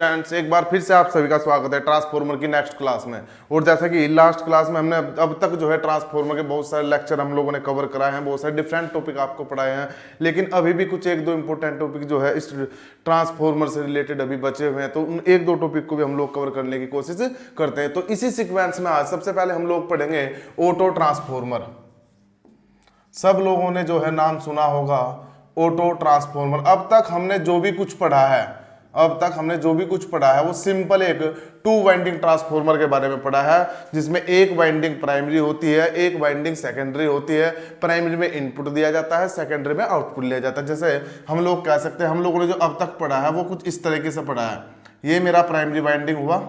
Friends, एक बार फिर से आप सभी का स्वागत है ट्रांसफॉर्मर की नेक्स्ट क्लास में। और जैसा कि लास्ट क्लास में हमने अब तक जो है ट्रांसफॉर्मर के बहुत सारे लेक्चर हम लोगों ने कवर कराए हैं, बहुत सारे डिफरेंट टॉपिक आपको पढ़ाए हैं, लेकिन अभी भी कुछ एक दो इंपॉर्टेंट टॉपिक जो है इस ट्रांसफॉर्मर से रिलेटेड अभी बचे हुए हैं, तो उन एक दो टॉपिक को भी हम लोग कवर करने की कोशिश करते हैं। तो इसी सिक्वेंस में आज सबसे पहले हम लोग पढ़ेंगे ऑटो ट्रांसफॉर्मर। सब लोगों ने जो है नाम सुना होगा ऑटो ट्रांसफॉर्मर। अब तक हमने जो भी कुछ पढ़ा है वो सिंपल एक टू वाइंडिंग ट्रांसफॉर्मर के बारे में पढ़ा है, जिसमें एक वाइंडिंग प्राइमरी होती है, एक वाइंडिंग सेकेंडरी होती है। प्राइमरी में इनपुट दिया जाता है, सेकेंडरी में आउटपुट लिया जाता है। जैसे हम लोग कह सकते हैं, हम लोगों ने जो अब तक पढ़ा है वो कुछ इस तरीके से पढ़ा है। ये मेरा प्राइमरी वाइंडिंग हुआ,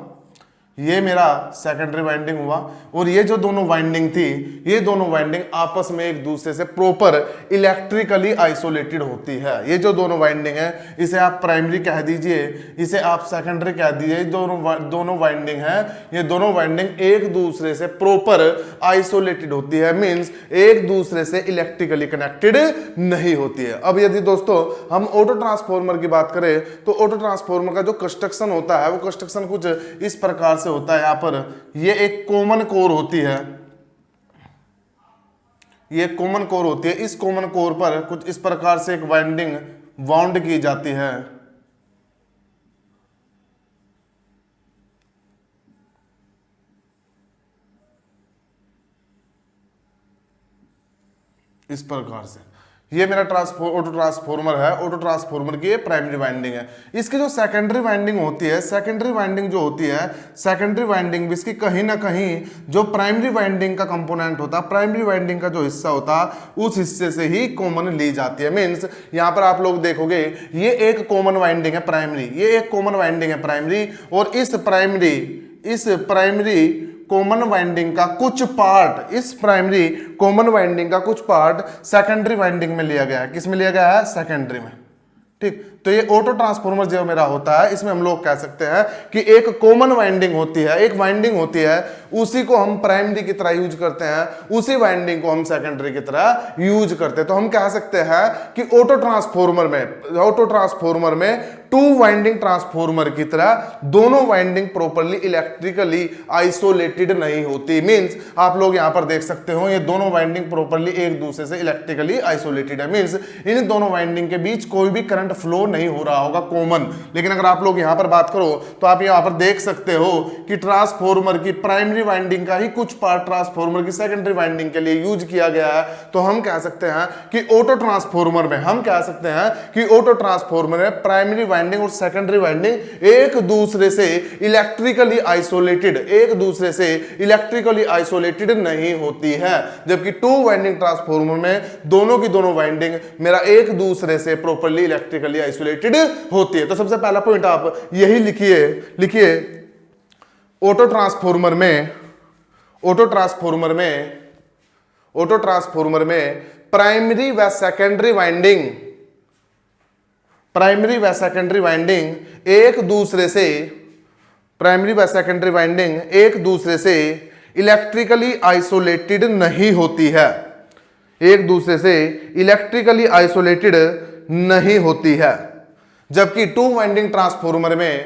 ये मेरा सेकेंडरी वाइंडिंग हुआ, और ये जो दोनों वाइंडिंग थी, ये दोनों वाइंडिंग आपस में एक दूसरे से प्रॉपर इलेक्ट्रिकली आइसोलेटेड होती है। ये जो दोनों वाइंडिंग है, इसे आप प्राइमरी कह दीजिए, इसे आप सेकेंडरी कह दीजिए। दोनों वाइंडिंग है, ये दोनों वाइंडिंग एक दूसरे से प्रॉपर आइसोलेटेड होती है, मींस एक दूसरे से इलेक्ट्रिकली कनेक्टेड नहीं होती है। अब यदि दोस्तों हम ऑटो ट्रांसफॉर्मर की बात करें, तो ऑटो ट्रांसफॉर्मर का जो कंस्ट्रक्शन होता है वो कंस्ट्रक्शन कुछ इस प्रकार से होता है। यहां पर ये एक कॉमन कोर होती है, ये कॉमन कोर होती है। इस कॉमन कोर पर कुछ इस प्रकार से एक वाइंडिंग वाउंड की जाती है। इस प्रकार से ये मेरा ऑटो ट्रांसफॉर्मर है। ऑटो ट्रांसफॉर्मर की ये प्राइमरी वाइंडिंग है। इसकी जो सेकेंडरी वाइंडिंग होती है, सेकेंडरी वाइंडिंग जो होती है, सेकेंडरी वाइंडिंग भी इसकी कहीं ना कहीं जो प्राइमरी वाइंडिंग का कंपोनेंट होता है, प्राइमरी वाइंडिंग का जो हिस्सा होता है, उस हिस्से से ही कॉमन ली जाती है। मींस यहां पर आप लोग देखोगे ये एक कॉमन वाइंडिंग है प्राइमरी, ये एक कॉमन वाइंडिंग है प्राइमरी, और इस प्राइमरी कॉमन वाइंडिंग का कुछ पार्ट, इस प्राइमरी कॉमन वाइंडिंग का कुछ पार्ट सेकेंडरी वाइंडिंग में लिया गया है। किस में लिया गया है? सेकेंडरी में। ठीक, तो ये ऑटो ट्रांसफॉर्मर जो मेरा होता है, इसमें हम लोग कह सकते हैं कि एक कॉमन वाइंडिंग होती है, एक वाइंडिंग होती है, उसी को हम प्राइमरी की तरह यूज करते हैं, उसी वाइंडिंग को हम सेकेंडरी की तरह यूज करते हैं। तो हम कह सकते हैं कि ऑटो ट्रांसफॉर्मर में टू वाइंडिंग ट्रांसफॉर्मर की तरह दोनों वाइंडिंग प्रॉपर्ली इलेक्ट्रिकली आइसोलेटेड नहीं होती। मींस आप लोग यहां पर देख सकते हो, ये दोनों वाइंडिंग प्रॉपर्ली एक दूसरे से इलेक्ट्रिकली आइसोलेटेड है। मींस इन दोनों वाइंडिंग के बीच कोई भी करंट फ्लो नहीं हो रहा होगा कॉमन। लेकिन अगर आप लोग यहां पर बात करो, तो आप यहां पर देख सकते हो कि ट्रांसफॉर्मर की प्राइमरी वाइंडिंग का ही कुछ पार्ट ट्रांसफॉर्मर की सेकेंडरी वाइंडिंग के लिए यूज किया गया है। तो हम कह सकते हैं कि ऑटो ट्रांसफॉर्मर में प्राइमरी वाइंडिंग और सेकेंडरी वाइंडिंग एक दूसरे से इलेक्ट्रिकली आइसोलेटेड नहीं होती है। जबकि टू वाइंडिंग ट्रांसफॉर्मर में दोनों की दोनों वाइंडिंग मेरा एक दूसरे से प्रॉपर्ली इलेक्ट्रिकली आइसोलेटेड होती है। तो सबसे पहला पॉइंट आप यही लिखिए ऑटो ट्रांसफॉर्मर में प्राइमरी व सेकेंडरी वाइंडिंग एक दूसरे से इलेक्ट्रिकली आइसोलेटेड नहीं होती है, एक दूसरे से इलेक्ट्रिकली आइसोलेटेड नहीं होती है। जबकि टू वाइंडिंग ट्रांसफॉर्मर में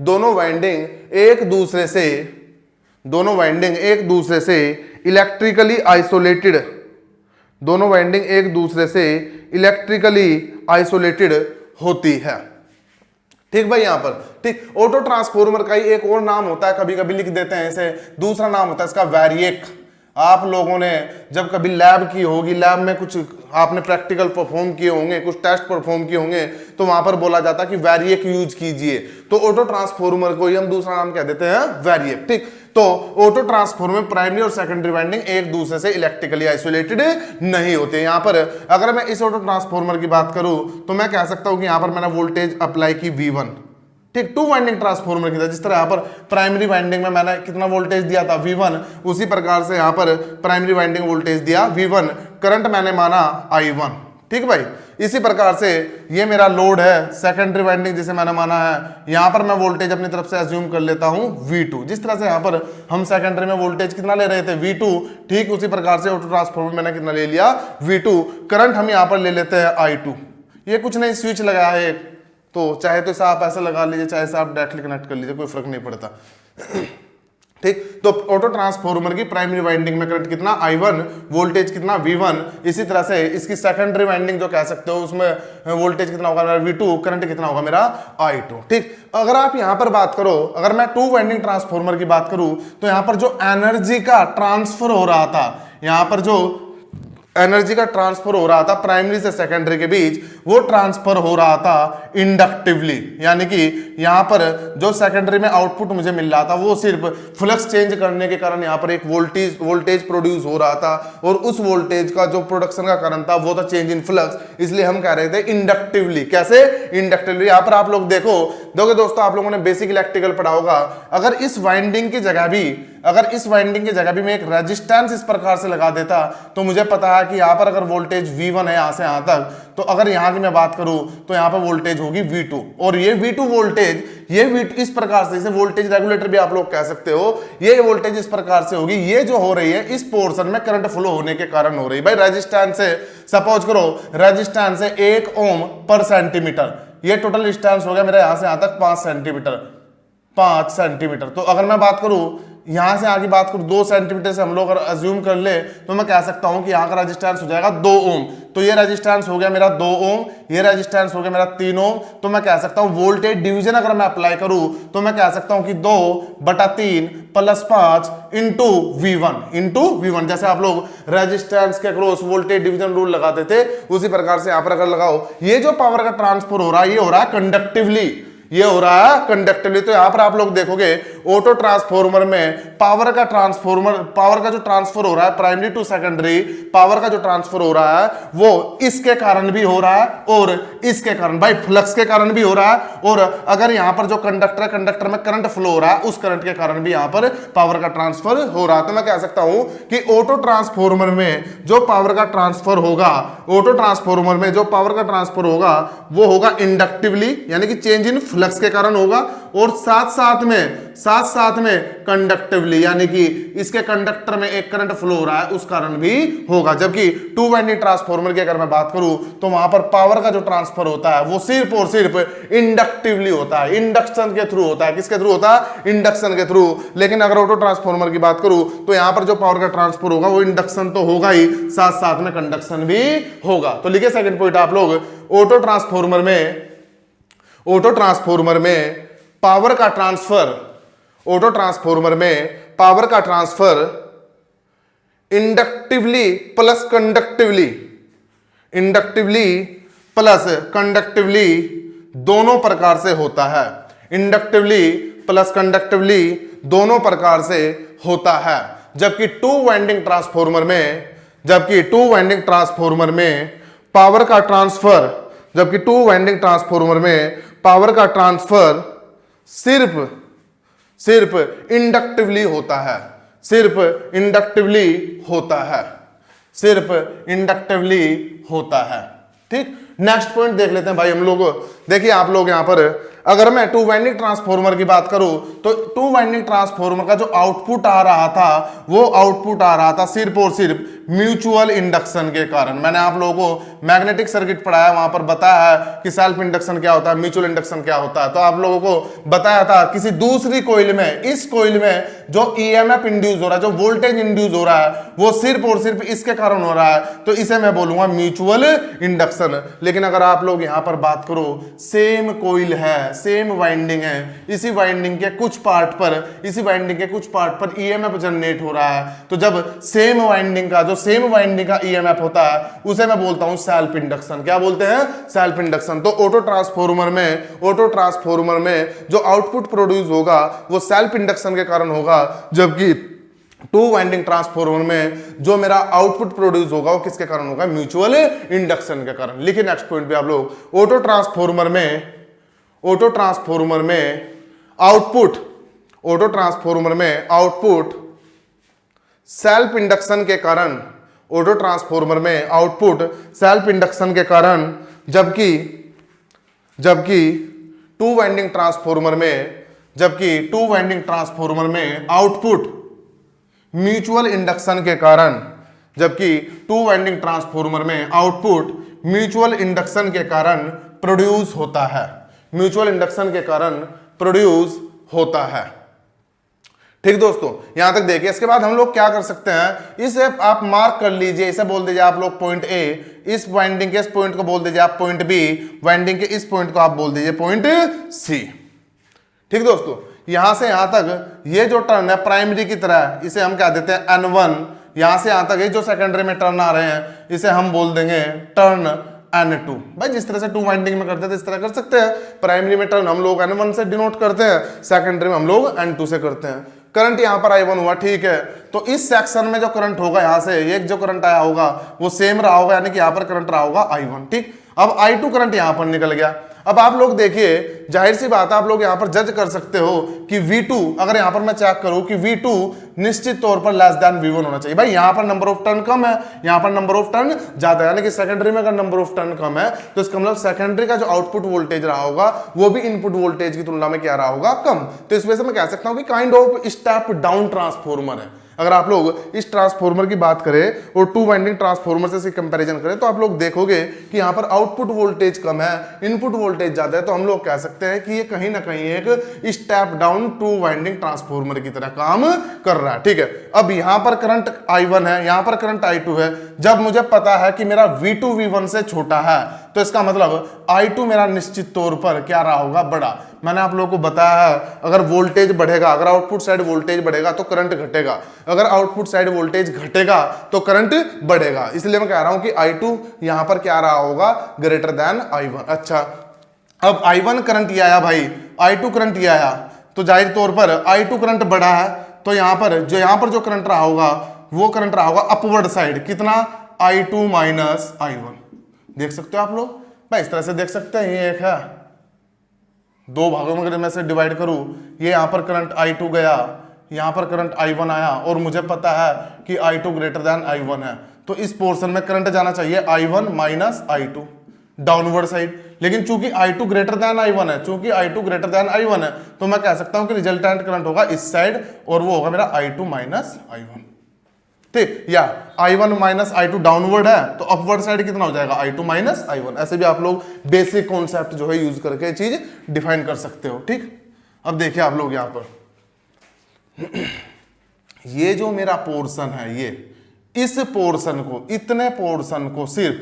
दोनों वाइंडिंग एक दूसरे से इलेक्ट्रिकली आइसोलेटेड होती है। ठीक भाई, यहां पर ठीक। ऑटो ट्रांसफॉर्मर का ही एक और नाम होता है, कभी कभी लिख देते हैं इसे, दूसरा नाम होता है इसका वैरिएक। आप लोगों ने जब कभी लैब की होगी, लैब में कुछ आपने प्रैक्टिकल परफॉर्म किए होंगे, कुछ टेस्ट परफॉर्म किए होंगे, तो वहां पर बोला जाता है कि वैरिएक यूज कीजिए। तो ऑटो ट्रांसफॉर्मर को ही हम दूसरा नाम कह देते हैं वैरिएक। ठीक, तो ऑटो ट्रांसफॉर्मर में प्राइमरी और सेकेंडरी वाइंडिंग एक दूसरे से इलेक्ट्रिकली आइसोलेटेड नहीं होते। यहां पर अगर मैं इस ऑटो ट्रांसफॉर्मर की बात करूं, तो मैं कह सकता हूं कि यहां पर मैंने वोल्टेज अप्लाई की V1। ठीक, टू वाइंडिंग ट्रांसफॉर्मर की तरह, जिस तरह यहां पर प्राइमरी वाइंडिंग में मैंने कितना वोल्टेज दिया था V1, उसी प्रकार से यहां पर प्राइमरी वाइंडिंग वोल्टेज दिया V1, करंट मैंने माना I1। ठीक भाई, इसी प्रकार से ये मेरा लोड है, सेकेंडरी वाइंडिंग जिसे मैंने माना है, यहां पर मैं वोल्टेज अपनी तरफ से अज्यूम कर लेता हूं V2। जिस तरह से यहां पर हम सेकेंडरी में वोल्टेज कितना ले रहे थे V2, ठीक उसी प्रकार से ऑटो ट्रांसफार्मर मैंने कितना ले लिया V2। करंट हम यहां पर ले लेते हैं I2। ये कुछ नहीं, स्विच लगाया है, तो चाहे तो इसे आप ऐसा लगा लीजिए, चाहे इसे आप डायरेक्टली कनेक्ट कर लीजिए, कोई फर्क नहीं पड़ता। ठीक, तो ऑटो ट्रांसफार्मर की प्राइमरी वाइंडिंग में करंट कितना I1, वोल्टेज कितना V1। इसी तरह से इसकी सेकेंडरी वाइंडिंग जो कह सकते हो, उसमें वोल्टेज कितना होगा मेरा V2, करंट कितना होगा मेरा I2। ठीक, अगर आप यहां पर बात करो, अगर मैं 2 वाइंडिंग ट्रांसफार्मर की बात करूं, तो यहां पर जो एनर्जी का ट्रांसफर हो रहा था, यहां पर जो एनर्जी का ट्रांसफर हो रहा था प्राइमरी से सेकेंडरी के बीच, वो ट्रांसफर हो रहा था इंडक्टिवली। यानी कि यहां पर जो सेकेंडरी में आउटपुट मुझे मिल रहा था, वो सिर्फ फ्लक्स चेंज करने के कारण यहां पर एक वोल्टेज प्रोड्यूस हो रहा था, और उस वोल्टेज का जो प्रोडक्शन का कारण था वो था चेंज इन फ्लक्स, इसलिए हम कह रहे थे इंडक्टिवली। कैसे? इंडक्टिवली। यहां पर आप लोग देखोगे दोस्तों, आप लोगों ने बेसिक इलेक्ट्रिकल पढ़ा होगा, अगर इस वाइंडिंग की जगह भी मैं एक रेजिस्टेंस इस प्रकार से लगा देता, तो मुझे पता है कि यहां पर अगर वोल्टेज V1 है यहां से यहां तक, तो अगर यहां की मैं बात करूं तो यहां पर वोल्टेज होगी V2, और ये V2 वोल्टेज, ये V2 इस प्रकार से, इसे वोल्टेज रेगुलेटर भी आप लोग कह सकते हो, ये वोल्टेज इस प्रकार से होगी, ये जो हो रही है इस पोर्शन में करंट फ्लो होने के कारण हो रही है। भाई रेजिस्टेंस से, सपोज करो रेजिस्टेंस है 1 ओम पर सेंटीमीटर, ये टोटल डिस्टेंस हो गया मेरा यहां से यहां तक 5 सेंटीमीटर। तो अगर मैं बात करूं यहां से आगे बात करूं 2 सेंटीमीटर से हम लोग अगर अज्यूम कर ले, तो मैं कह सकता हूं कि यहां का रेजिस्टेंस हो जाएगा 2 ओम। तो ये रेजिस्टेंस हो गया मेरा 2 ओम, ये रेजिस्टेंस हो गया मेरा 3 ओम। तो मैं कह सकता हूं वोल्टेज डिवीजन अगर मैं अप्लाई करूं, तो मैं कह सकता हूं कि 2/3 + 5 इंटू V1। जैसे आप लोग रेजिस्टेंस के अक्रॉस वोल्टेज डिवीजन रूल लगाते थे, उसी प्रकार से यहां पर अगर लगाओ, ये जो पावर का ट्रांसफर हो रहा है, ये हो रहा है कंडक्टिवली, ये हो रहा है कंडक्टिवली। तो यहां पर आप लोग देखोगे ऑटो ट्रांसफार्मर में पावर का जो ट्रांसफर हो रहा है प्राइमरी टू सेकेंडरी, पावर का जो ट्रांसफर हो रहा है वो इसके कारण भी हो रहा है और इसके कारण, भाई फ्लक्स के कारण भी हो रहा है, और अगर यहां पर जो कंडक्टर में करंट फ्लो हो रहा है, उस करंट के कारण भी यहां पर पावर का ट्रांसफर हो रहा है। तो मैं कह सकता हूं कि ऑटो ट्रांसफार्मर में जो पावर का ट्रांसफर होगा, वो होगा इंडक्टिवली, यानी कि चेंज इन फ्लक्स के कारण होगा, और साथ साथ में कंडक्टिवली, यानी कि इसके कंडक्टर में एक करंट फ्लो हो रहा है, उस कारण भी होगा। जबकि 2 वाइंडिंग ट्रांसफार्मर की अगर मैं बात करूं, तो वहां पर पावर का जो ट्रांसफर होता है वो सिर्फ और सिर्फ इंडक्टिवली होता है, इंडक्शन के थ्रू होता है। किसके थ्रू होता है? इंडक्शन के थ्रू। लेकिन अगर ऑटो ट्रांसफार्मर की बात करूं, तो यहां पर जो पावर का ट्रांसफर होगा वो इंडक्शन तो होगा ही, साथ साथ में कंडक्शन भी होगा। तो लिखिए सेकंड पॉइंट आप लोग, ऑटो ट्रांसफार्मर में पावर का ट्रांसफर इंडक्टिवली प्लस कंडक्टिवली दोनों प्रकार से होता है। इंडक्टिवली प्लस कंडक्टिवली दोनों प्रकार से होता है। जबकि 2 वाइंडिंग ट्रांसफार्मर में पावर का ट्रांसफर सिर्फ इंडक्टिवली होता है। ठीक, नेक्स्ट पॉइंट देख लेते हैं भाई हम लोग। देखिए आप लोग यहां पर, अगर मैं 2 वाइंडिंग ट्रांसफार्मर की बात करूं, तो 2 वाइंडिंग ट्रांसफार्मर का जो आउटपुट आ रहा था, वो आउटपुट आ रहा था सिर्फ और सिर्फ म्यूचुअल इंडक्शन के कारण। मैंने आप लोगों को मैग्नेटिक सर्किट पढ़ाया, वहां पर बताया है कि सेल्फ इंडक्शन क्या होता है, म्यूचुअल इंडक्शन क्या होता है। तो आप लोगों को बताया था किसी दूसरी कॉइल में, इस कॉइल में जो ईएमएफ इंड्यूस हो रहा है, जो वोल्टेज इंड्यूस हो रहा है, वो सिर्फ और सिर्फ इसके कारण हो रहा है, तो इसे मैं बोलूंगा म्यूचुअल इंडक्शन। लेकिन अगर आप लोग यहां पर बात करो, सेम कॉइल है, सेम वाइंडिंग है, इसी वाइंडिंग के कुछ पार्ट पर ईएमएफ जनरेट हो रहा है, तो जब सेम वाइंडिंग का ईएमएफ होता है, उसे मैं बोलता हूं सेल्फ इंडक्शन। क्या बोलते हैं? Self induction. तो ऑटो ट्रांसफार्मर में जो आउटपुट प्रोड्यूस होगा वो सेल्फ इंडक्शन के कारण होगा, जबकि 2 वाइंडिंग ट्रांसफार्मर में जो मेरा आउटपुट प्रोड्यूस होगा वो किसके कारण होगा? म्यूचुअल इंडक्शन के कारण। लिखिए नेक्स्ट पॉइंट पे आप लोग, ऑटो ट्रांसफार्मर में आउटपुट सेल्फ इंडक्शन के कारण जबकि टू वाइंडिंग ट्रांसफॉर्मर में आउटपुट म्यूचुअल इंडक्शन के कारण, जबकि टू वाइंडिंग ट्रांसफॉर्मर में आउटपुट म्यूचुअल इंडक्शन के कारण प्रोड्यूस होता है, म्यूचुअल इंडक्शन के कारण प्रोड्यूस होता है। ठीक दोस्तों, यहां तक देखिए। इसके बाद हम लोग क्या कर सकते हैं, इसे आप मार्क कर लीजिए, इसे बोल दीजिए आप लोग पॉइंट ए, इस वाइंडिंग के इस पॉइंट को बोल दीजिए आप पॉइंट बी, वाइंडिंग के इस पॉइंट को आप बोल दीजिए पॉइंट सी। ठीक दोस्तों, यहां से यहां तक ये जो टर्न है प्राइमरी की तरह, इसे हम क्या देते हैं N1। यहां से यहां तक ये जो सेकेंडरी में टर्न आ रहे हैं इसे हम बोल देंगे टर्न N2। भाई जिस तरह से टू वाइंडिंग में करते थे इस तरह कर सकते हैं। प्राइमरी में टर्न हम लोग N1 से डिनोट करते हैं, सेकेंडरी में हम लोग N2 से करते हैं। करंट यहां पर I1 हुआ, ठीक है। तो इस सेक्शन में जो करंट होगा यहां से एक जो करंट आया होगा वो सेम रहा होगा, यानी कि यहां पर करंट रहा होगा I1। ठीक, अब I2 करंट यहां पर निकल गया। अब आप लोग देखिए, जाहिर सी बात है आप लोग यहां पर जज कर सकते हो कि V2, अगर यहां पर मैं चेक करूं कि V2 निश्चित तौर पर लेस देन V1 होना चाहिए। भाई यहां पर नंबर ऑफ टर्न कम है, यहां पर नंबर ऑफ टर्न ज्यादा है, यानी कि सेकेंडरी में अगर नंबर ऑफ टर्न कम है तो इसका मतलब सेकेंडरी का जो आउटपुट वोल्टेज रहा होगा वो भी इनपुट वोल्टेज की तुलना में क्या रहा होगा, कम। तो इस वजह से मैं कह सकता हूं कि kind of step down transformer है। अगर आप लोग इस ट्रांसफॉर्मर की बात करें और टू वाइंडिंग ट्रांसफॉर्मर से इसकी कंपैरिजन करें तो आप लोग देखोगे कि यहां पर आउटपुट वोल्टेज कम है, इनपुट वोल्टेज ज्यादा है। तो हम लोग कह सकते हैं कि ये कहीं ना कहीं एक step down to winding transformer की तरह काम कर रहा है। ठीक है, अब यहां पर करंट I1 है, यहां पर करंट I2 है। जब मुझे पता है कि मेरा V2 V1 से छोटा है तो इसका मतलब I2 मेरा निश्चित तौर पर क्या रहा होगा, बड़ा। मैंने आप लोगों को बताया है अगर वोल्टेज बढ़ेगा, अगर आउटपुट साइड वोल्टेज बढ़ेगा तो करंट घटेगा, अगर आउटपुट साइड वोल्टेज घटेगा तो करंट बढ़ेगा। इसलिए मैं कह रहा हूं कि I2 यहां पर क्या रहा होगा, ग्रेटर देन I1। अच्छा, अब I1 करंट ये आया भाई, I2 करंट ये आया, तो जाहिर तौर पर I2 करंट बढ़ा है तो यहां पर जो करंट रहा होगा वो करंट रहा होगा अपवर्ड साइड, कितना, I2 माइनस I1। देख सकते हो आप लोग, मैं इस तरह से देख सकते हैं, ये एक है, दो भागों में अगर मैं से डिवाइड करूं, ये यहां पर करंट I2 गया, यहां पर करंट I1 आया, और मुझे पता है कि I2 ग्रेटर देन I1 है, तो इस पोर्शन में करंट जाना चाहिए I1 minus I2 downward side. लेकिन चूंकि I2 ग्रेटर देन I1 है, तो मैं कह सकता हूं कि रिजल्टेंट करंट होगा इस साइड और वो होगा मेरा I2 माइनस I1। ठीक, या I1 माइनस I2 डाउनवर्ड है तो अपवर्ड साइड कितना हो जाएगा, I2 माइनस I1। ऐसे भी आप लोग बेसिक कॉन्सेप्ट जो है यूज करके चीज डिफाइन कर सकते हो। ठीक, अब देखिए आप लोग यहां पर ये जो मेरा पोर्शन है, ये इस पोर्शन को, इतने पोर्शन को सिर्फ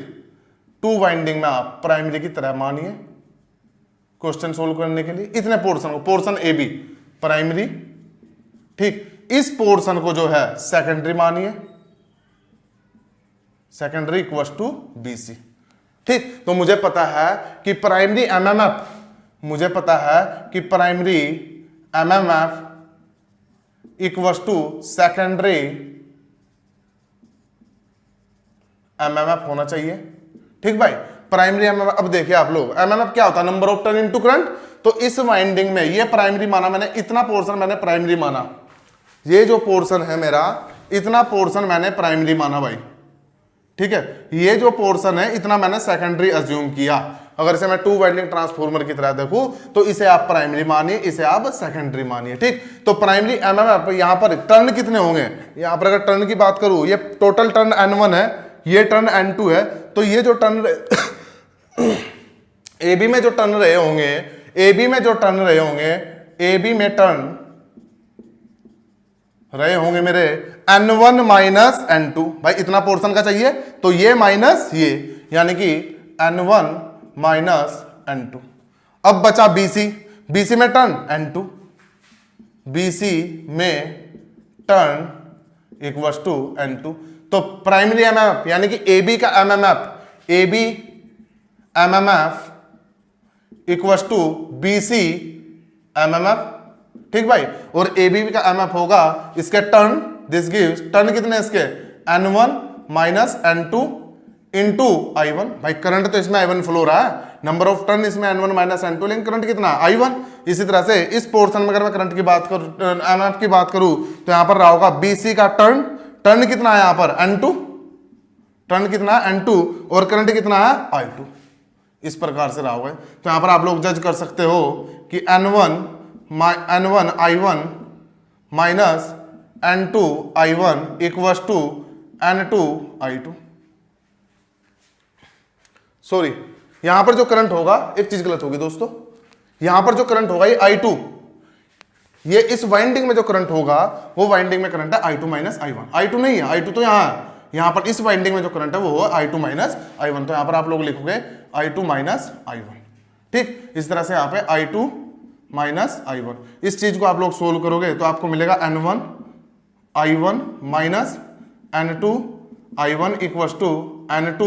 टू वाइंडिंग में आप प्राइमरी की तरह मानिए क्वेश्चन सोल्व करने के लिए। इतने पोर्शन को, पोर्शन ए बी प्राइमरी, ठीक, इस पोर्शन को जो है सेकेंडरी मानिए, सेकेंडरी इक्वल्स टू BC। ठीक, तो मुझे पता है कि प्राइमरी MMF, मुझे पता है कि primary MMF equals to secondary MMF होना चाहिए। ठीक भाई, प्राइमरी MMF। अब देखिए आप लोग, MMF क्या होता है, number of turn into current. तो इस वाइंडिंग में ये प्राइमरी माना मैंने, इतना पोर्शन मैंने प्राइमरी माना, ये जो पोर्शन है मेरा, इतना पोर्शन मैंने प्राइमरी माना भाई। ठीक है, ये जो पोर्शन है इतना मैंने सेकेंडरी अज्यूम किया। अगर इसे मैं टू वाइंडिंग ट्रांसफॉर्मर की तरह देखूं तो इसे आप प्राइमरी मानिए, इसे आप सेकेंडरी मानिए। ठीक, तो प्राइमरी MMF, यहां पर टर्न कितने होंगे, यहां पर अगर टर्न की बात करूं, ये टोटल टर्न N1 है, ये टर्न N2 है, तो ये जो टर्न AB में जो टर्न रहे होंगे, AB में टर्न रहे होंगे मेरे N1 माइनस N2। भाई इतना पोर्शन का चाहिए तो ये माइनस ये, यानी कि N1 माइनस N2। अब बचा BC में टर्न N2, BC में टर्न इक्वल्स टू N2। तो प्राइमरी MMF यानी कि AB का MMF equals to BC MMF। ठीक भाई, और AB का MF होगा इसके टर्न, दिस गिव्स टर्न कितने इसके, N1 minus N2 into I1। भाई करंट तो इसमें I1 फ्लो रहा है, नंबर ऑफ टर्न इसमें N1 माइनस N2, लेकिन करंट कितना, I1। इसी तरह से इस पोर्शन में अगर मैं करंट की बात करूं, MF की बात करूं, तो यहां पर रहा होगा BC का टर्न कितना है यहां पर, N2, टर्न कितना है N2, और करंट कितना है I2। इस प्रकार से रहा होगा। तो यहां पर आप लोग जज कर सकते हो कि N1 I1 minus N2 I1 equals to N2 I2। Sorry, यहां पर जो करंट होगा, एक चीज गलत होगी दोस्तों, यहां पर जो करंट होगा ये I2, ये इस वाइंडिंग में जो करंट होगा वो वाइंडिंग में करंट है I2 माइनस I1। I2 नहीं है, I2 तो यहां है, यहां पर इस वाइंडिंग में जो करंट है वो होगा I2 माइनस I1। तो यहां पर आप लोग लिखोगे I2 माइनस I1। ठीक, इस तरह से यहां पे I2 माइनस I1, इस चीज को आप लोग सोल्व करोगे तो आपको मिलेगा N1 I1 minus N2 I1 equals to N2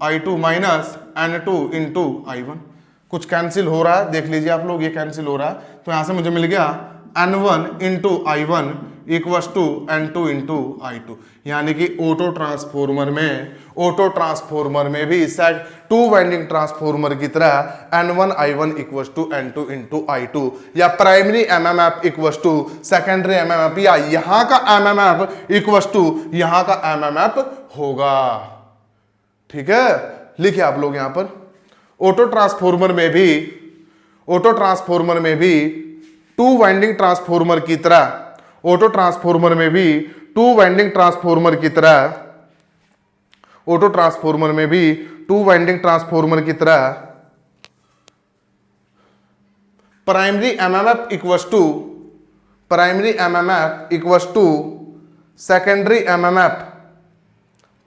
I2 minus N2 into I1। कुछ कैंसिल हो रहा है, देख लीजिए आप लोग, ये कैंसिल हो रहा है। तो यहां से मुझे मिल गया N1 into I1 equals to N2 into I2। यानी कि ऑटो ट्रांसफॉर्मर में भी टू वाइंडिंग ट्रांसफॉर्मर की तरह N1 I1 equals to N2 into I2, या primary MMF equals to secondary MMF, या यहां का MMF इक्वस टू यहां का MMF होगा। ठीक है, लिखिए आप लोग यहां पर ऑटो ट्रांसफॉर्मर में भी टू वाइंडिंग ट्रांसफॉर्मर की तरह, ऑटो ट्रांसफॉर्मर में भी टू वाइंडिंग ट्रांसफॉर्मर की तरह, ऑटो ट्रांसफॉर्मर में भी टू वाइंडिंग ट्रांसफॉर्मर की तरह primary MMF equals to secondary MMF,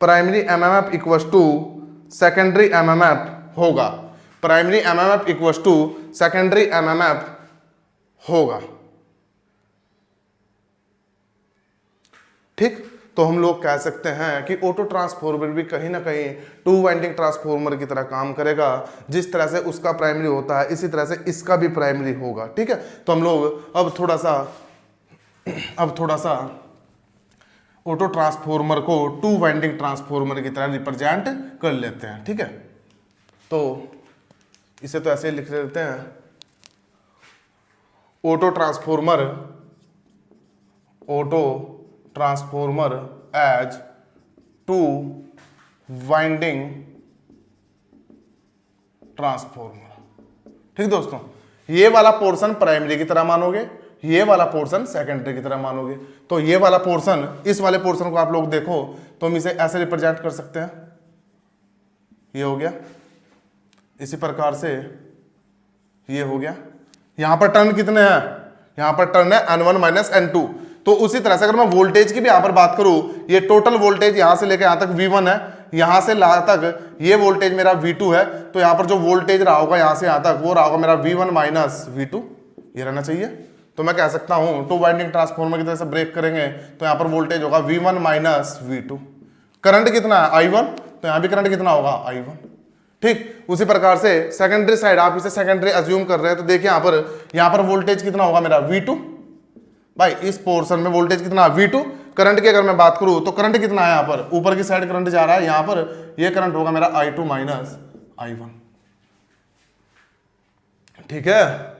primary MMF equals to secondary MMF होगा, primary MMF equals to secondary MMF होगा। ठीक, तो हम लोग कह सकते हैं कि ऑटो ट्रांसफॉर्मर भी कहीं ना कहीं टू वाइंडिंग ट्रांसफॉर्मर की तरह काम करेगा। जिस तरह से उसका प्राइमरी होता है इसी तरह से इसका भी प्राइमरी होगा। ठीक है, तो हम लोग अब थोड़ा सा ऑटो ट्रांसफॉर्मर को टू वाइंडिंग ट्रांसफॉर्मर की तरह रिप्रेजेंट कर लेते हैं। ठीक है, तो इसे तो ऐसे लिख लेते हैं, auto transformer as two winding transformer. ठीक दोस्तों, ये वाला पोर्शन प्राइमरी की तरह मानोगे, ये वाला पोर्शन सेकेंडरी की तरह मानोगे। तो ये वाला पोर्शन, इस वाले पोर्शन को आप लोग देखो तो हम इसे ऐसे रिप्रेजेंट कर सकते हैं, ये हो गया, इसी प्रकार से ये हो गया। यहां पर टर्न कितने हैं, यहां पर टर्न है N1 माइनस N2। तो उसी तरह से अगर मैं वोल्टेज की भी यहां पर बात करूं, ये टोटल वोल्टेज यहां से लेकर यहां तक V1 है, यहां से यहां तक ये वोल्टेज मेरा V2 है। तो यहां पर जो वोल्टेज रहा होगा यहां से यहां तक वो रहा होगा मेरा V1 माइनस V2, ये रहना चाहिए। तो मैं कह सकता हूं टू वाइंडिंग ट्रांसफॉर्मर की तरह से ब्रेक करेंगे तो यहां पर वोल्टेज होगा V1 माइनस V2। करंट कितना है I1, तो यहां भी करंट कितना होगा I1। ठीक, उसी प्रकार से सेकेंडरी साइड, आप इसे सेकेंडरी अज्यूम कर रहे हैं तो देखिए यहां पर वोल्टेज कितना होगा मेरा V2। भाई इस पोर्शन में वोल्टेज कितना है V2। करंट की अगर मैं बात करूं तो करंट कितना है, यहां पर ऊपर की साइड करंट जा रहा है, यहां पर ये करंट होगा मेरा I2 माइनस I1। ठीक है,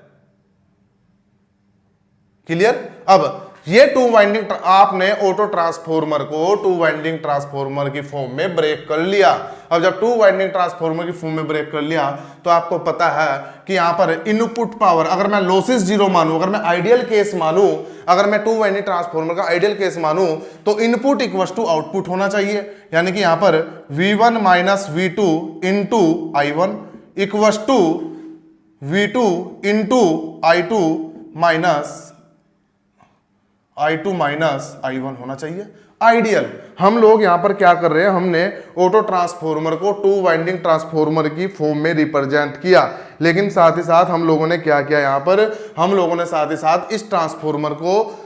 क्लियर। अब ये टू वाइंडिंग, आपने ऑटो ट्रांसफॉर्मर को टू वाइंडिंग ट्रांसफॉर्मर की फॉर्म में ब्रेक कर लिया। अब जब टू वाइंडिंग ट्रांसफॉर्मर की फॉर्म में ब्रेक कर लिया तो आपको पता है कि यहां पर इनपुट पावर, अगर मैं लॉसेस जीरो मानूं, अगर मैं आइडियल केस मानूं, अगर मैं टू वाइंडिंग ट्रांसफॉर्मर का आइडियल केस मानूं तो इनपुट इक्वल टू आउटपुट होना चाहिए। यानी कि यहां पर V1 minus V2 into I1 equal to V2 into I2 minus I1 होना चाहिए आइडियल। हम लोग यहां पर क्या कर रहे हैं, हमने ऑटो ट्रांसफॉर्मर को टू वाइंडिंग ट्रांसफॉर्मर की फॉर्म में रिप्रेजेंट किया, लेकिन साथ ही साथ हम लोगों ने क्या किया, यहां पर हम लोगों ने साथ ही साथ इस ट्रांसफॉर्मर को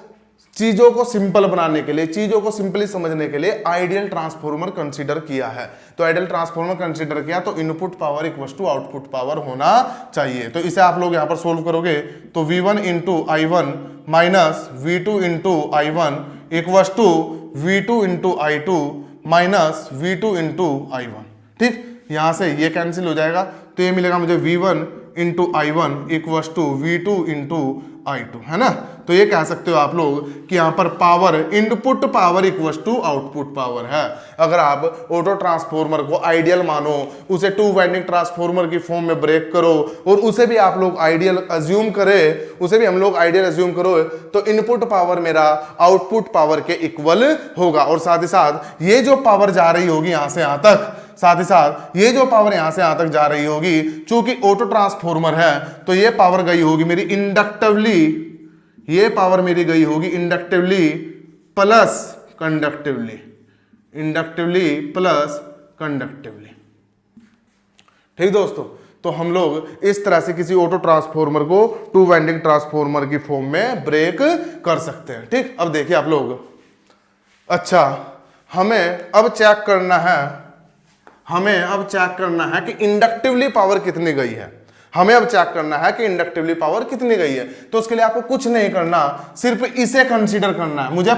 चीजों को सिंपल बनाने के लिए, चीजों को सिंपली समझने के लिए आइडियल ट्रांसफॉर्मर कंसीडर किया है। तो आइडियल ट्रांसफॉर्मर कंसीडर किया तो input power equal to output power होना चाहिए। तो इसे आप लोग यहां पर सोल्व करोगे तो V1 into I1 minus V2 into I1 equal to V2 into I2 minus V2 into I1। ठीक, यहां से ये कैंसिल हो जाएगा तो ये मिलेगा मुझे V1 into I1 equal to V2 into I2, है ना। तो ये कह सकते हो आप लोग कि यहाँ पर power, input power equal to output power है। अगर आप ऑटो ट्रांसफॉर्मर को आइडियल मानो, उसे टू वाइंडिंग ट्रांसफॉर्मर की फॉर्म में ब्रेक करो और उसे भी आप लोग आइडियल अज्यूम करें, उसे भी हम लोग आइडियल अज्यूम करो, तो इनपुट पावर मेरा आउटपुट पावर के इक्वल होगा। और साथ ही साथ ये जो पावर जा रही होगी यहां से यहां तक, साथ ही साथ ये जो पावर यहां से यहां तक जा रही होगी, चूंकि ऑटो ट्रांसफॉर्मर है तो ये पावर गई होगी मेरी इंडक्टिवली, ये पावर मेरी गई होगी inductively plus conductively, inductively plus conductively. ठीक दोस्तों, तो हम लोग इस तरह से किसी ऑटो ट्रांसफॉर्मर को टू वाइंडिंग ट्रांसफॉर्मर की फॉर्म में ब्रेक कर सकते हैं। ठीक, अब देखिए आप लोग, अच्छा हमें अब चेक करना है, हमें अब चेक करना है कि इंडक्टिवली पावर कितनी गई है, हमें अब चेक करना है कि इंडक्टिवली पावर कितनी गई है। तो उसके लिए आपको कुछ नहीं करना, सिर्फ इसे कंसीडर करना है। मुझे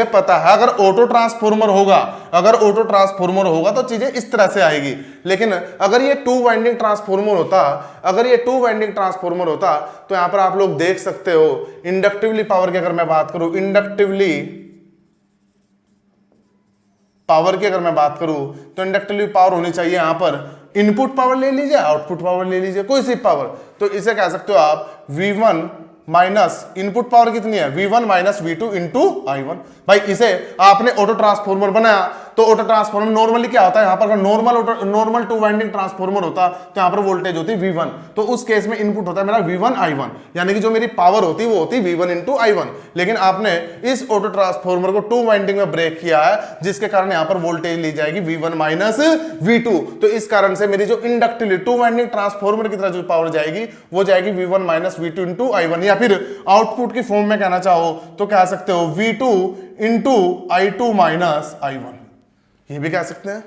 पता है अगर ऑटो ट्रांसफॉर्मर होगा, अगर ऑटो ट्रांसफॉर्मर होगा तो चीजें इस तरह से आएगी। लेकिन अगर ये टू वाइंडिंग ट्रांसफॉर्मर होता, अगर ये टू वाइंडिंग ट्रांसफॉर्मर होता तो यहां पर आप लोग देख सकते हो इंडक्टिवली पावर की अगर मैं बात करूं, इंडक्टिवली पावर की अगर मैं बात करूं तो इंडक्टिवली पावर होनी चाहिए यहां पर, इनपुट पावर ले लीजिए, आउटपुट पावर ले लीजिए, कोई सी पावर, तो इसे कह सकते हो आप V1 माइनस इनपुट पावर कितनी है, V1 minus V2 into I1। भाई इसे आपने ऑटो ट्रांसफॉर्मर बनाया तो ऑटो ट्रांसफॉर्मर नॉर्मली क्या होता है, यहां पर अगर नॉर्मल टू वाइंडिंग ट्रांसफॉर्मर होता तो यहां पर वोल्टेज होती V1, तो उस केस में इनपुट होता है मेरा V1 I1, यानी कि जो मेरी पावर होती वो होती V1 इंटू I1। लेकिन आपने इस ऑटो ट्रांसफॉर्मर को टू वाइंडिंग में ब्रेक किया है, जिसके कारण यहां पर वोल्टेज ली जाएगी V1 माइनस V2। तो इस कारण से मेरी जो इंडक्टिवली टू वाइंडिंग ट्रांसफॉर्मर की तरह जो पावर जाएगी वो जाएगी V1 minus V2 into I1, या फिर आउटपुट की फॉर्म में कहना चाहो तो कह सकते हो V2 into I2 minus I1, ये भी कह सकते हैं।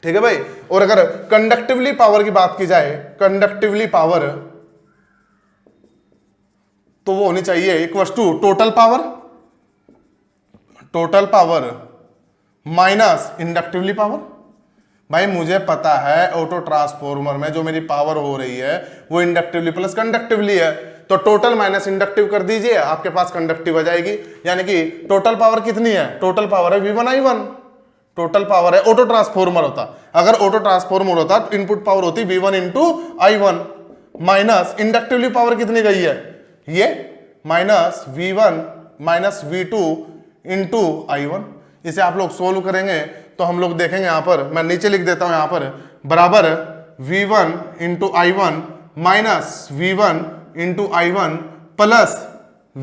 ठीक है भाई। और अगर कंडक्टिवली पावर की बात की जाए, कंडक्टिवली पावर तो वो होनी चाहिए equal to total power minus inductively power. भाई मुझे पता है ऑटो ट्रांसफॉर्मर में जो मेरी पावर हो रही है वो इंडक्टिवली प्लस कंडक्टिवली है, तो टोटल माइनस इंडक्टिव कर दीजिए, आपके पास कंडक्टिव आ जाएगी। यानी कि टोटल पावर कितनी है, टोटल पावर है V1 I1, टोटल पावर है। ऑटो ट्रांसफॉर्मर होता, अगर ऑटो ट्रांसफॉर्मर होता तो इनपुट पावर होती V1 into I1 minus inductively power कितनी गई है, ये minus V1 minus V2 into I1। इसे आप लोग सोल्व करेंगे तो हम लोग देखेंगे, यहां पर मैं नीचे लिख देता हूं, यहां पर बराबर V1 into I1 minus V1 into I1 plus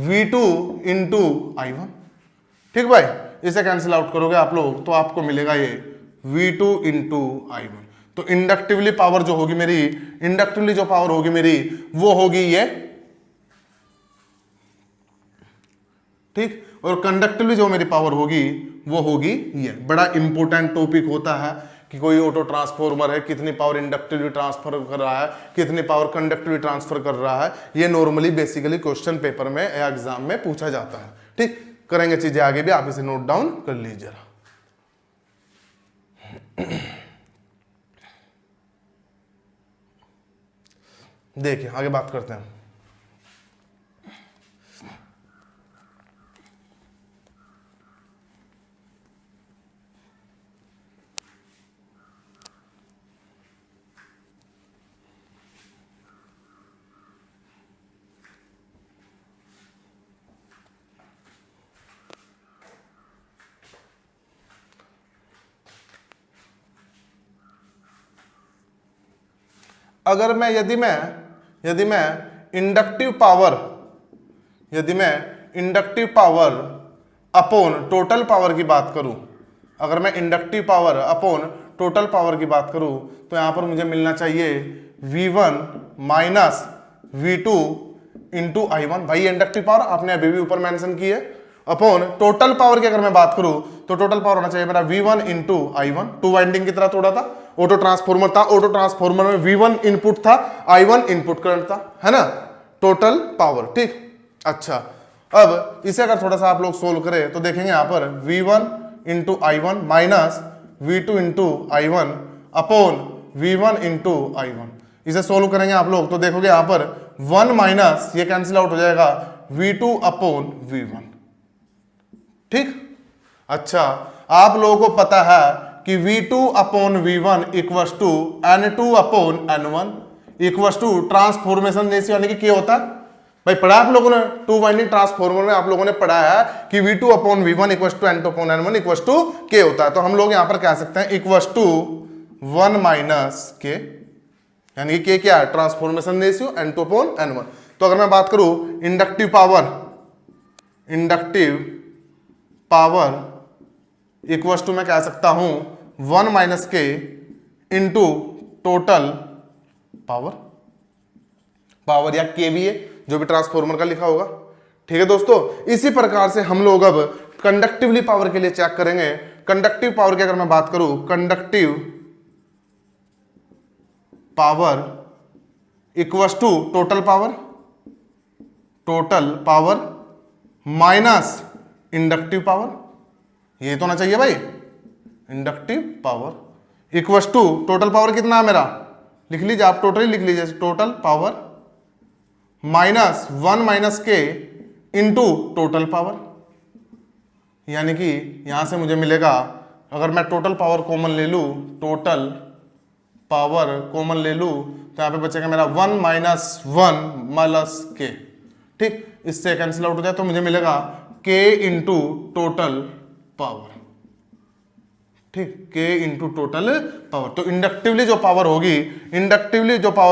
V2 into I1। ठीक भाई, इसे कैंसिल आउट करोगे आप लोग तो आपको मिलेगा ये V2 इंटू I1। तो इंडक्टिवली पावर जो होगी मेरी, इंडक्टिवली जो पावर होगी मेरी वो होगी ये, ठीक, और कंडक्टिवली जो मेरी पावर होगी वो होगी ये। बड़ा इंपॉर्टेंट टॉपिक होता है कि कोई ऑटो ट्रांसफॉर्मर है, कितनी पावर इंडक्टिवली ट्रांसफर कर रहा है, कितनी पावर कंडक्टिवली ट्रांसफर कर रहा है, ये नॉर्मली बेसिकली क्वेश्चन पेपर में या एग्जाम में पूछा जाता है। ठीक, करेंगे चीजें आगे भी, आप इसे नोट डाउन कर लीजिए। देखिए आगे बात करते हैं। अगर मैं यदि मैं inductive power upon total power की बात करूं, अगर मैं inductive power upon total power की बात करूं तो यहां पर मुझे मिलना चाहिए V1 minus V2 into I1। भाई इंडक्टिव पावर आपने अभी भी ऊपर मेंशन की है, अपॉन टोटल पावर की अगर मैं बात करूं तो टोटल पावर होना चाहिए मेरा V1 into I1। Two winding की तरह तोड़ा था, ऑटो ट्रांसफॉर्मर था, ऑटो ट्रांसफॉर्मर में V1 इनपुट था, I1 इनपुट करंट था, है ना, टोटल पावर। ठीक, अच्छा अब इसे अगर थोड़ा सा आप लोग सोल्व करें तो देखेंगे यहां पर V1 into I1 minus V2 into I1 upon V1 into I1। इसे सोल्व करेंगे आप लोग तो देखोगे यहां पर 1 माइनस ये कैंसिल आउट हो जाएगा V2 अपॉन V1। ठीक, अच्छा आप लोगों को पता है कि V2 upon V1 equals to N2 upon N1 equals to transformation ratio यानी कि क्या होता है भाई, पढ़ा आप लोगों ने टू वाइंडिंग ट्रांसफॉर्मर में, आप लोगों ने पढ़ा है कि V2 upon V1 equals to N2 upon N1 equals to K होता है। तो हम लोग यहां पर कह सकते हैं इक्वस टू 1 माइनस K, यानी कि K क्या है, transformation ratio N2 upon N1। तो अगर मैं बात करूं इंडक्टिव पावर इक्वस टू मैं कह सकता हूं 1 minus K into total power या KVA, जो भी ट्रांसफॉर्मर का लिखा होगा। ठीक है दोस्तों, इसी प्रकार से हम लोग अब कंडक्टिवली पावर के लिए चेक करेंगे। कंडक्टिव पावर की अगर मैं बात करूं, conductive power equals to total power minus inductive power, ये तो होना चाहिए भाई। Inductive power equals to total power कितना है मेरा, लिख लीजिए आप, टोटली लिख लीजिए, total power minus 1 minus K into total power, यानी कि यहां से मुझे मिलेगा, अगर मैं टोटल पावर कॉमन ले लूं, टोटल पावर कॉमन ले लूं तो यहां पे बचेगा मेरा 1 माइनस 1 माइनस K। ठीक, इससे कैंसिल आउट हो जाए तो मुझे मिलेगा K इंटू टोटल पावर। ठीक, K इंटू टोटल पावर। तो इंडक्टिवली जो पावर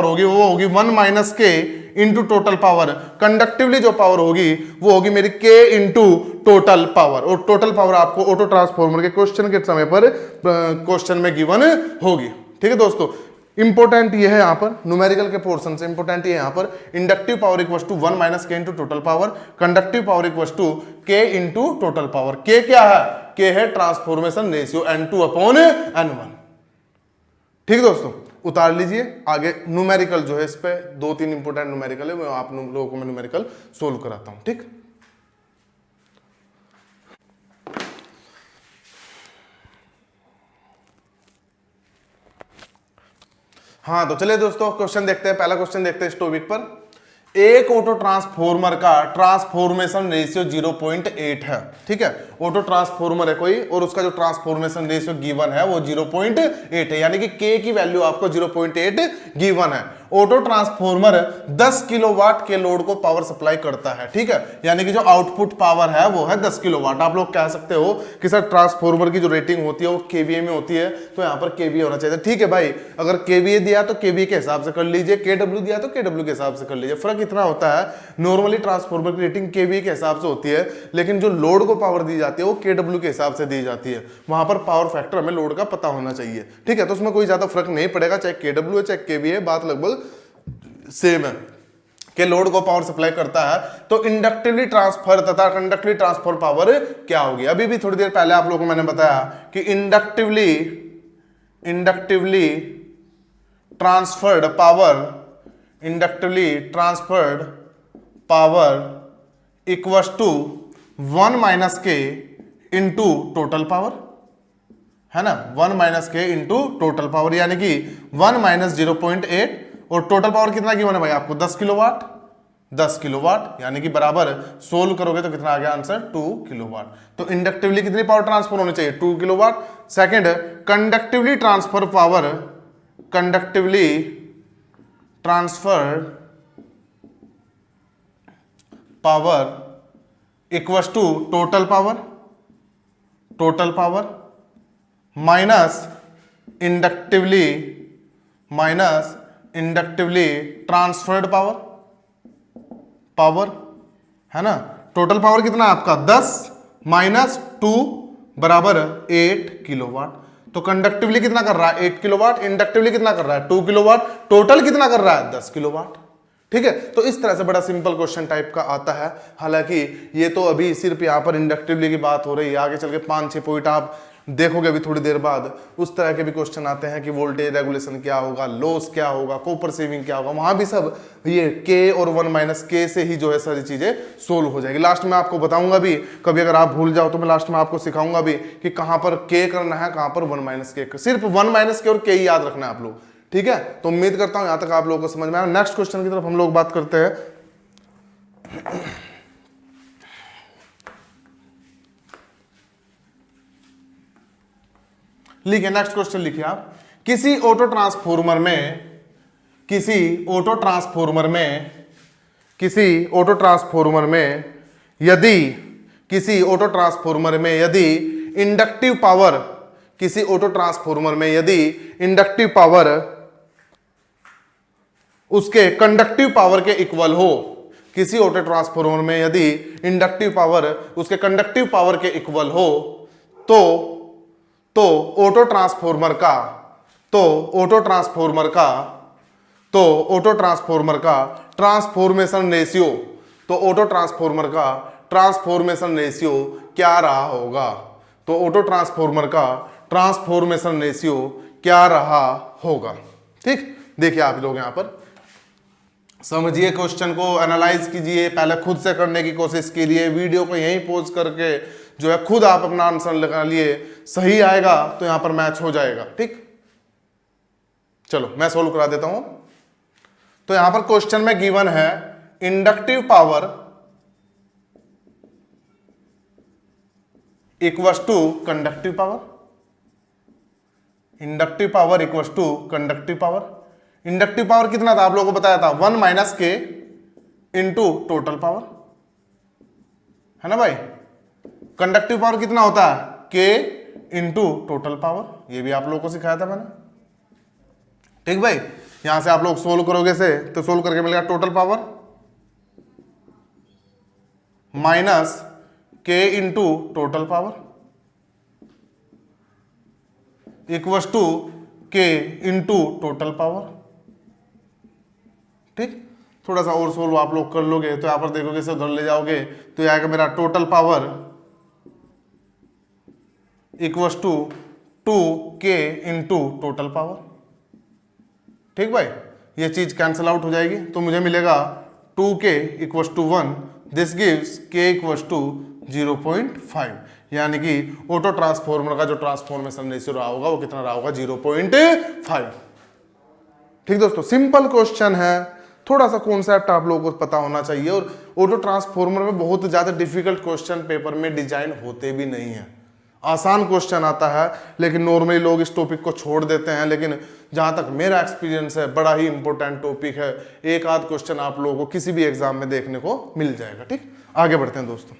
होगी वो होगी 1 minus K into total power. Conductively जो पावर होगी वो होगी मेरी K इंटू टोटल पावर। और टोटल पावर आपको ऑटो ट्रांसफॉर्मर के क्वेश्चन के समय पर क्वेश्चन में गिवन होगी। ठीक है दोस्तों, इंपोर्टेंट ये है यहाँ पर न्यूमेरिकल के पोर्शन से, इंपोर्टेंट ये यहाँ पर inductive power equals to 1 minus K into total power, conductive power equals to K into total power. K क्या है, K है transformation ratio N2 upon N1। ठीक है दोस्तों, उतार लीजिए। आगे न्यूमेरिकल जो है, इस पे 2-3 इंपोर्टेंट न्यूमेरिकल है, वो आप लोगों को मैं न्यूमेरिकल सोल्व कराता हूं। ठीक, हाँ तो चलिए दोस्तों क्वेश्चन देखते हैं। पहला क्वेश्चन देखते हैं इस टॉपिक पर। एक ऑटो ट्रांसफॉर्मर का ट्रांसफॉर्मेशन रेशियो 0.8 है। ठीक है, ऑटो ट्रांसफॉर्मर है कोई और उसका जो ट्रांसफॉर्मेशन रेशियो गिवन है वो 0.8 है, यानी कि K की वैल्यू आपको 0.8 गिवन है। ऑटो ट्रांसफॉर्मर 10 किलोवाट के लोड को पावर सप्लाई करता है। ठीक है, यानी कि जो आउटपुट पावर है वो है 10 किलोवाट। आप लोग कह सकते हो कि सर ट्रांसफॉर्मर की जो रेटिंग होती है वो KVA में होती है, तो यहाँ पर KVA होना चाहिए। ठीक है भाई, अगर KVA दिया तो KVA के हिसाब से कर लीजिए, KW दिया तो KW के हिसाब से कर लीजिए। फर्क इतना होता है, नॉर्मली ट्रांसफॉर्मर की रेटिंग KVA के हिसाब से होती है, लेकिन जो लोड को पावर दी जाती है वो KW के हिसाब से दी जाती है। वहां पर पावर फैक्टर हमें लोड का पता होना चाहिए। ठीक है, तो उसमें कोई ज्यादा फर्क नहीं पड़ेगा, चाहे KW है चाहे KVA है, बात लगभग सेम है कि लोड को पावर सप्लाई करता है। तो इंडक्टिवली ट्रांसफर तथा कंडक्टिवली ट्रांसफर पावर क्या होगी। अभी भी थोड़ी देर पहले आप लोगों को मैंने बताया कि inductively transferred power equals to 1 minus K into total power, है ना, 1 minus K into total power, यानी कि 1 माइनस 0.8 और टोटल पावर कितना गिवन है भाई आपको, 10 किलोवाट, यानी कि बराबर सोल्व करोगे तो कितना आ गया आंसर, 2 किलोवाट। तो इंडक्टिवली कितनी पावर ट्रांसफर होनी चाहिए, 2 kilowatt. Second, conductively transferred power equals to total power minus inductively transferred power, है ना। टोटल पावर कितना है आपका 10 माइनस 2 बराबर 8 किलोवाट। तो कंडक्टिवली कितना कर रहा है 8 किलोवाट, इंडक्टिवली कितना कर रहा है 2 किलोवाट, टोटल कितना कर रहा है 10 किलोवाट। ठीक है, तो इस तरह से बड़ा सिंपल क्वेश्चन टाइप का आता है। हालांकि ये तो अभी सिर्फ यहाँ पर इंडक्टिवली की बात हो रही है, आगे चल के 5-6 पॉइंट आप देखोगे अभी थोड़ी देर बाद, उस तरह के भी क्वेश्चन आते हैं कि वोल्टेज रेगुलेशन क्या होगा, लॉस क्या होगा, कॉपर सेविंग क्या होगा। वहां भी सब ये K और 1 माइनस K से ही जो है सारी चीजें सोल्व हो जाएगी। लास्ट में आपको बताऊंगा भी, कभी अगर आप भूल जाओ तो मैं लास्ट में आपको सिखाऊंगा भी कि कहां पर K करना है, कहां पर 1 माइनस K। सिर्फ 1 माइनस K और K ही याद रखना है आप लोग। ठीक है, तो उम्मीद करता हूं यहां तक आप लोगों को समझ में आया। नेक्स्ट क्वेश्चन की तरफ हम लोग बात करते हैं। लिखिए, नेक्स्ट क्वेश्चन लिखिए आप। किसी ऑटो ट्रांसफॉर्मर में यदि इंडक्टिव पावर उसके कंडक्टिव पावर के इक्वल हो, किसी ऑटो ट्रांसफॉर्मर में यदि इंडक्टिव पावर उसके कंडक्टिव पावर के इक्वल हो, तो ऑटो ट्रांसफॉर्मर का ट्रांसफॉर्मेशन रेशियो क्या रहा होगा? तो ऑटो ट्रांसफॉर्मर का ट्रांसफॉर्मेशन रेशियो क्या रहा होगा? ठीक, देखिए आप लोग यहां पर समझिए, क्वेश्चन को एनालाइज कीजिए, पहले खुद से करने की कोशिश कीजिए, वीडियो को यहीं पॉज करके जो है खुद आप अपना आंसर लगा लिए, सही आएगा तो यहां पर मैच हो जाएगा। ठीक, चलो मैं सोल्व करा देता हूं। तो यहां पर क्वेश्चन में गिवन है inductive power equals to conductive power. Inductive power equals to conductive power. Inductive power कितना था आप लोगों को बताया था, 1 minus K into total power, है ना भाई। कंडक्टिव पावर कितना होता है, के इंटू टोटल पावर, ये भी आप लोगों को सिखाया था मैंने। ठीक भाई, यहां से आप लोग सोल्व करोगे से तो सोल्व करके मिलेगा total power minus K into total power equals to K into total power. ठीक, थोड़ा सा और सोल्व आप लोग कर लोगे तो यहां पर देखोगे से उधर ले जाओगे तो यह आएगा मेरा total power equals to 2k into total power. ठीक भाई, ये चीज कैंसल आउट हो जाएगी तो मुझे मिलेगा 2k equals to 1, this gives k equals to 0.5, यानी कि ऑटो ट्रांसफॉर्मर का जो ट्रांसफॉर्मेशन रेशियो रहा होगा वो कितना रहा होगा, 0.5। ठीक दोस्तों, सिंपल क्वेश्चन है, थोड़ा सा कॉन्सेप्ट आप लोगों को पता होना चाहिए। और ऑटो ट्रांसफॉर्मर में बहुत ज्यादा डिफिकल्ट क्वेश्चन पेपर में डिजाइन होते भी नहीं है, आसान क्वेश्चन आता है, लेकिन नॉर्मली लोग इस टॉपिक को छोड़ देते हैं। लेकिन जहां तक मेरा एक्सपीरियंस है, बड़ा ही इंपॉर्टेंट टॉपिक है, एक आध क्वेश्चन आप लोगों को किसी भी एग्जाम में देखने को मिल जाएगा। ठीक, आगे बढ़ते हैं दोस्तों।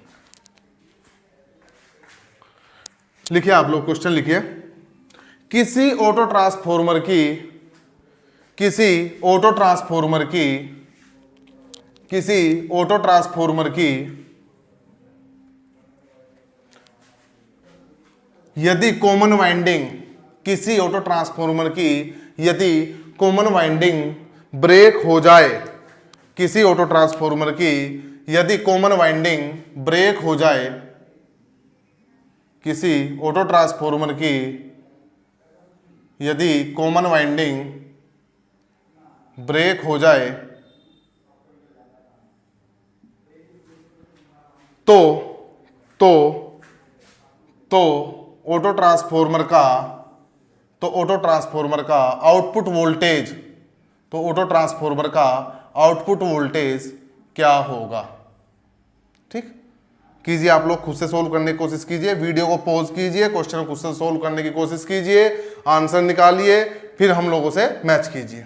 लिखिए आप लोग, क्वेश्चन लिखिए। किसी ऑटो ट्रांसफॉर्मर की यदि कॉमन वाइंडिंग, किसी ऑटो ट्रांसफॉर्मर की यदि कॉमन वाइंडिंग ब्रेक हो जाए, किसी ऑटो ट्रांसफॉर्मर की यदि कॉमन वाइंडिंग ब्रेक हो जाए, किसी ऑटो ट्रांसफॉर्मर की यदि कॉमन वाइंडिंग ब्रेक हो जाए तो ऑटो ट्रांसफॉर्मर का आउटपुट वोल्टेज क्या होगा? ठीक, कीजिए आप लोग, खुद से सोल्व करने की कोशिश कीजिए, वीडियो को पॉज कीजिए, क्वेश्चन को खुद से सोल्व करने की कोशिश कीजिए, आंसर निकालिए, फिर हम लोगों से मैच कीजिए।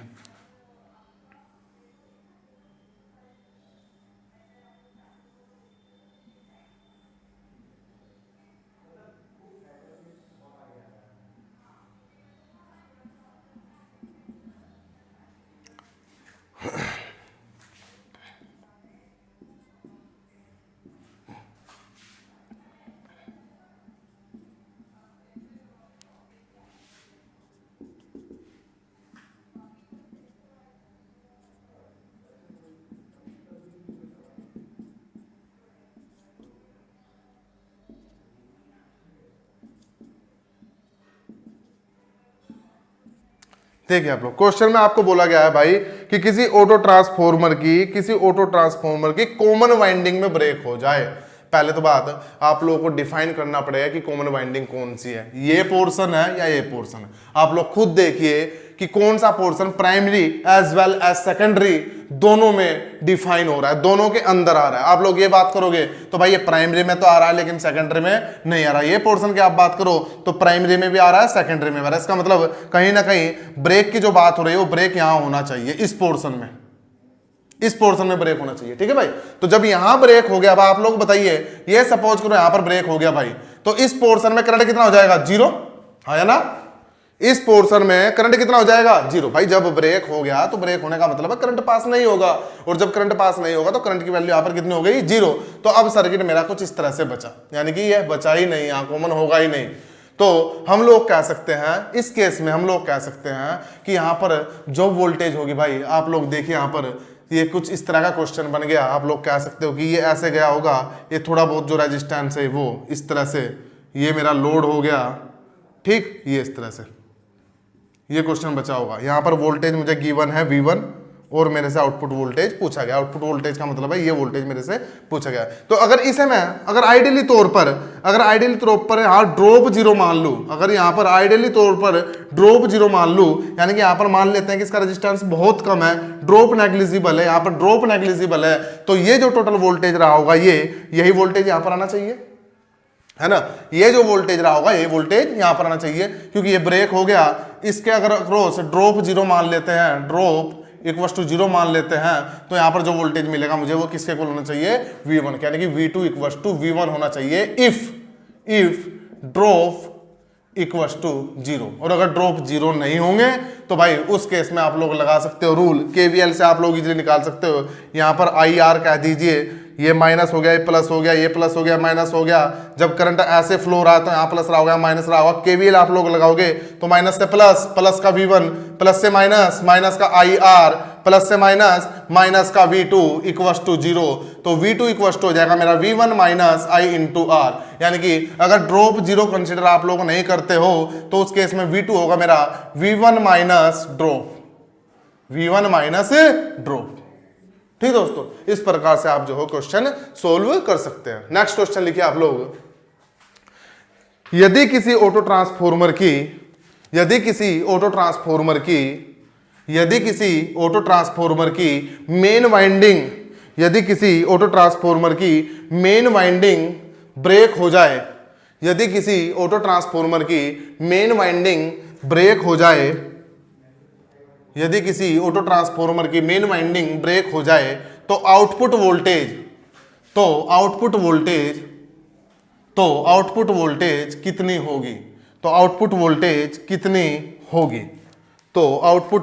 देखिए आप लोग, क्वेश्चन में आपको बोला गया है भाई कि किसी ऑटो ट्रांसफॉर्मर की कॉमन वाइंडिंग में ब्रेक हो जाए। पहले तो बात आप लोगों को डिफाइन करना पड़ेगा कि कॉमन वाइंडिंग कौन सी है, ये पोर्शन है या ये पोर्शन है। आप लोग खुद देखिए कि कौन सा portion primary as well as secondary दोनों में डिफाइन हो रहा है, दोनों के अंदर आ रहा है। आप लोग ये बात करोगे तो भाई ये प्राइमरी में तो आ रहा है लेकिन सेकेंडरी में नहीं आ रहा है। ये पोर्शन की आप बात करो तो प्राइमरी में भी आ रहा है, सेकेंडरी में भी आ रहा है। इसका मतलब कहीं ना कहीं ब्रेक की जो बात हो रही है वो ब्रेक यहां होना चाहिए, इस पोर्शन में, इस पोर्शन में ब्रेक होना चाहिए। ठीक है भाई, तो जब यहां ब्रेक हो गया, अब आप लोग बताइए, ये सपोज करो यहां पर ब्रेक हो गया भाई, तो इस पोर्शन में करंट कितना हो जाएगा? जीरो, है ना? इस पोर्शन में करंट कितना हो जाएगा? जीरो। भाई जब ब्रेक हो गया तो ब्रेक होने का मतलब है करंट पास नहीं होगा, और जब करंट पास नहीं होगा तो करंट की वैल्यू यहां पर कितनी हो गई? जीरो। तो अब सर्किट मेरा कुछ इस तरह से बचा, यानी कि यह बचा ही नहीं, यहां कॉमन होगा ही नहीं। तो हम लोग कह सकते हैं, इस केस में हम लोग कह सकते हैं कि यहां पर जो वोल्टेज होगी, भाई आप लोग देखिए यहां पर ये कुछ इस तरह का क्वेश्चन बन गया। आप लोग कह सकते हो कि ये ऐसे गया होगा, ये थोड़ा बहुत जो रेजिस्टेंस है वो इस तरह से, ये मेरा लोड हो गया, ठीक, ये इस तरह से ये क्वेश्चन बचा होगा। यहां पर वोल्टेज मुझे गिवन है V1 और मेरे से आउटपुट वोल्टेज पूछा गया। आउटपुट वोल्टेज का मतलब है ये वोल्टेज मेरे से पूछा गया। तो अगर इसे मैं अगर आइडियली तौर पर यहाँ ड्रॉप जीरो मान लूं, अगर यहाँ पर आइडियली तौर पर ड्रॉप जीरो मान लूं, यानी कि यहाँ पर मान लेते हैं कि इसका रेजिस्टेंस बहुत कम है, ड्रॉप नेग्लिजिबल है, यहाँ पर ड्रॉप नेग्लिजिबल है, तो ये जो टोटल वोल्टेज रहा होगा यही वोल्टेज यहाँ पर आना चाहिए, है ना? ये जो वोल्टेज रहा होगा ये वोल्टेज यहां पर आना चाहिए, क्योंकि ये ब्रेक हो गया। इसके अगर अक्रॉस ड्रॉप जीरो मान लेते हैं, ड्रॉप इक्वल टू जीरो मान लेते हैं, तो यहां पर जो वोल्टेज मिलेगा मुझे वो किसके इक्वल होना चाहिए? V1, यानी कि V2 इक्वल टू V1 होना चाहिए if drop equal to zero. और अगर ड्रॉप जीरो नहीं होंगे तो भाई उस केस में आप लोग लगा सकते हो रूल, KVL से आप लोग इजीली निकाल सकते हो। यहां पर IR कह दीजिए, ये माइनस हो गया, ये प्लस हो गया, ये प्लस हो गया, माइनस हो गया। जब करंट ऐसे फ्लो रहा है तो यहाँ प्लस रहा होगा, माइनस रहा होगा। KVL आप लोग लगाओगे तो माइनस से प्लस, प्लस का V1, प्लस से माइनस, माइनस का IR, प्लस से माइनस, माइनस का V2 इक्वल टू जीरो। तो V2 इक्वल टू हो जाएगा मेरा V1 minus I into R, यानी कि अगर ड्रॉप जीरो कंसिडर आप लोग नहीं करते हो तो उस केस में V2 होगा मेरा V1 minus drop, V1 minus drop. ठीक दोस्तों, इस प्रकार से आप जो हो क्वेश्चन सोल्व कर सकते हैं। नेक्स्ट क्वेश्चन लिखिए आप लोग, यदि किसी ऑटो ट्रांसफॉर्मर की मेन वाइंडिंग ब्रेक हो जाए, यदि किसी ऑटो ट्रांसफॉर्मर की मेन वाइंडिंग ब्रेक हो जाए, यदि किसी ऑटो ट्रांसफॉर्मर की मेन वाइंडिंग ब्रेक हो जाए तो आउटपुट वोल्टेज कितनी होगी? तो आउटपुट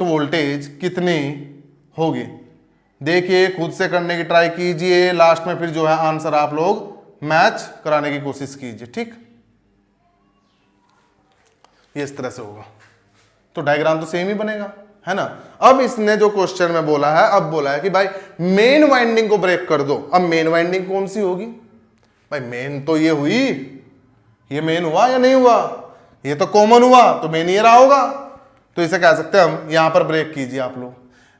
वोल्टेज कितनी होगी? देखिए, खुद से करने की ट्राई कीजिए, लास्ट में फिर जो है आंसर आप लोग मैच कराने की कोशिश कीजिए। ठीक, ये इस तरह से होगा तो डायग्राम तो सेम ही बनेगा, है ना? अब इसने जो क्वेश्चन में बोला है, अब बोला है कि भाई मेन वाइंडिंग को ब्रेक कर दो। अब मेन वाइंडिंग कौन सी होगी? भाई मेन तो ये हुई, ये मेन हुआ या नहीं हुआ? ये तो कॉमन हुआ, तो मेन ये रहा होगा। तो इसे कह सकते हैं हम, यहां पर ब्रेक कीजिए आप लोग।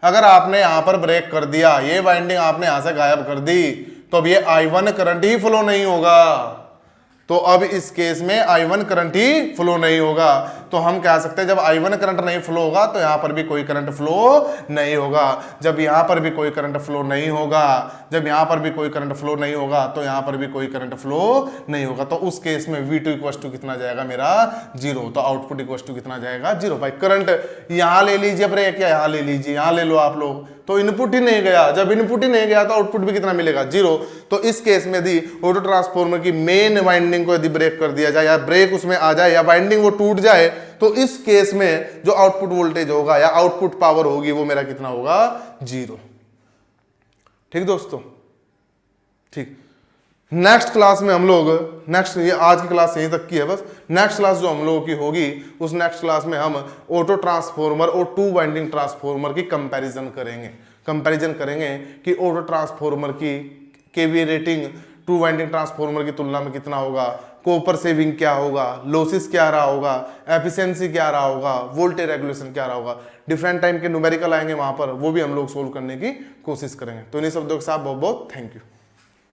अगर आपने यहां पर ब्रेक कर दिया, ये वाइंडिंग आपने यहां से गायब कर दी, तो अब ये I1 करंट ही फ्लो नहीं होगा। तो अब इस केस में I1 करंट ही फ्लो नहीं होगा। तो हम कह सकते हैं जब I1 करंट नहीं फ्लो होगा तो यहां पर भी कोई करंट फ्लो नहीं होगा। जब यहां पर भी कोई करंट फ्लो नहीं होगा, जब यहां पर भी कोई करंट फ्लो नहीं होगा तो यहां पर भी कोई करंट फ्लो नहीं होगा। तो उस केस में V2 इक्वल टू कितना जाएगा मेरा? जीरो। तो आउटपुट इक्वल टू कितना जाएगा? जीरो। भाई करंट यहां ले लीजिए ब्रेक, या यहां ले लीजिए, यहां ले लो आप लोग, तो इनपुट ही नहीं गया। जब इनपुट ही नहीं गया तो आउटपुट भी कितना मिलेगा? जीरो। तो इस केस में यदि ऑटो ट्रांसफॉर्मर की मेन वाइंडिंग को यदि ब्रेक कर दिया जाए, या ब्रेक उसमें आ जाए, या वाइंडिंग वो टूट जाए, तो इस केस में जो आउटपुट वोल्टेज होगा या आउटपुट पावर होगी वो मेरा कितना होगा? जीरो। ठीक दोस्तों, ठीक। नेक्स्ट क्लास में हम लोग, ये आज की क्लास यहीं तक की है बस। नेक्स्ट क्लास जो हम लोगों की होगी, उस नेक्स्ट क्लास में हम ऑटो ट्रांसफॉर्मर और टू वाइंडिंग ट्रांसफॉर्मर की कंपैरिजन करेंगे कि ऑटो ट्रांसफॉर्मर की KVA rating two winding transformer की तुलना में कितना होगा, कॉपर सेविंग क्या होगा, लॉसेस क्या रहा होगा, एफिशिएंसी क्या रहा होगा, वोल्टेज रेगुलेशन क्या रहा होगा। डिफरेंट टाइम के न्यूमेरिकल आएंगे वहां पर, वो भी हम लोग सोल्व करने की कोशिश करेंगे। तो इन्हीं शब्दों के साथ बहुत बहुत थैंक यू।